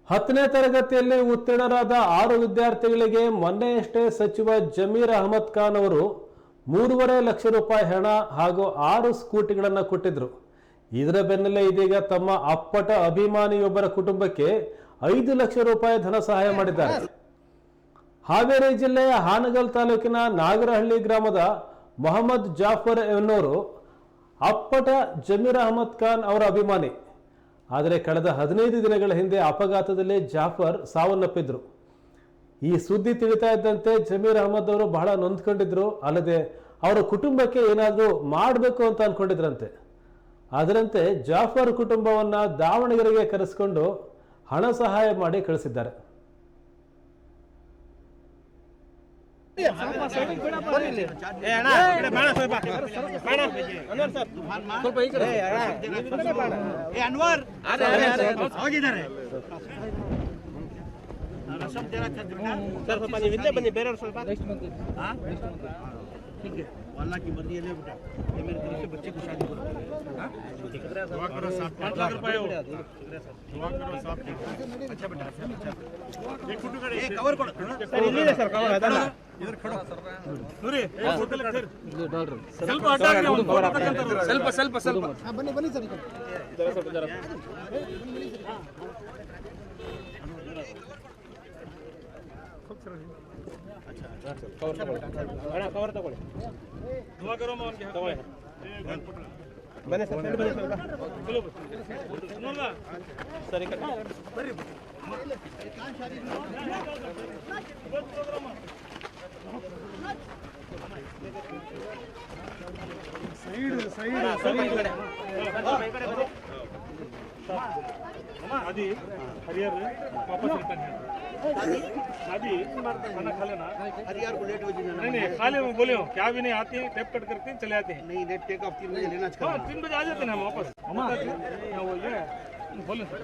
10ನೇ ತರಗತಿಯಲ್ಲಿ ಉತ್ತೀರ್ಣರಾದ 6 ವಿದ್ಯಾರ್ಥಿಗಳಿಗೆ ಮೊನ್ನೆಯಷ್ಟೇ ಸಚಿವ ಜಮೀರ್ ಅಹಮದ್ ಖಾನ್ ಅವರು 3.5 ಲಕ್ಷ ರೂಪಾಯಿ ಹಣ ಹಾಗೂ 6 ಸ್ಕೂಟಿಗಳನ್ನು ಕೊಟ್ಟಿದ್ರು. ಇದರ ಬೆನ್ನಲ್ಲೇ ಇದೀಗ ತಮ್ಮ ಅಪ್ಪಟ ಅಭಿಮಾನಿಯೊಬ್ಬರ ಕುಟುಂಬಕ್ಕೆ 5 ಲಕ್ಷ ರೂಪಾಯಿ ಧನ ಸಹಾಯ ಮಾಡಿದ್ದಾರೆ. ಹಾವೇರಿ ಜಿಲ್ಲೆಯ ಹಾನಗಲ್ ತಾಲೂಕಿನ ನಾಗರಹಳ್ಳಿ ಗ್ರಾಮದ ಮೊಹಮ್ಮದ್ ಜಾಫರ್ ಎನ್ನೋರು ಅಪ್ಪಟ ಜಮೀರ್ ಅಹಮದ್ ಖಾನ್ ಅವರ ಅಭಿಮಾನಿ. ಆದರೆ ಕಳೆದ 15 ದಿನಗಳ ಹಿಂದೆ ಅಪಘಾತದಲ್ಲಿ ಜಾಫರ್ ಸಾವನ್ನಪ್ಪಿದ್ರು. ಈ ಸುದ್ದಿ ತಿಳಿತಾ ಇದ್ದಂತೆ ಜಮೀರ್ ಅಹಮದ್ ಅವರು ಬಹಳ ನೊಂದ್ಕೊಂಡಿದ್ರು. ಅಲ್ಲದೆ ಅವರ ಕುಟುಂಬಕ್ಕೆ ಏನಾದರೂ ಮಾಡಬೇಕು ಅಂತ ಅನ್ಕೊಂಡಿದ್ರಂತೆ. ಅದರಂತೆ ಜಾಫರ್ ಕುಟುಂಬವನ್ನ ದಾವಣಗೆರೆಗೆ ಕರೆಸಿಕೊಂಡು ಹಣ ಸಹಾಯ ಮಾಡಿ ಕಳಿಸಿದ್ದಾರೆ. वाला की मर्जी है बेटा, ये मेरे दिल के बच्चे को शादी करो। दुआ करो साहब, 5 लाख रुपए हो, दुआ करो साहब। अच्छा बेटा, अच्छा एक फोटो कर, एक कवर करो सर, इधर सर कवर है ना, इधर खड़ो सूरी, एक फोटो लग सर ಸ್ವಲ್ಪ ಹಠ ಆಗಿ ಒಂದು ಫೋಟೋ ತಗೊಂತಾರೆ, ಸ್ವಲ್ಪ ಬನ್ನಿ ಸರ್, ಜರಾ कवर कवर तगोळे दुआ करो मोहन के तगोळे बने सर बने चलो सुनोगा सर एक बरी साइड आदि हरियर वापस रिटर्न है आदि खाना खा लेना हरियर को लेट हो जाना नहीं खा ले बोले हो क्या भी नहीं आते हैं टेप कट करते हैं चले आते हैं नहीं नेट टेक ऑफ 3 बजे लेना चाहिए 3 बजे आ जाते हैं हम वापस वो ये बोले सर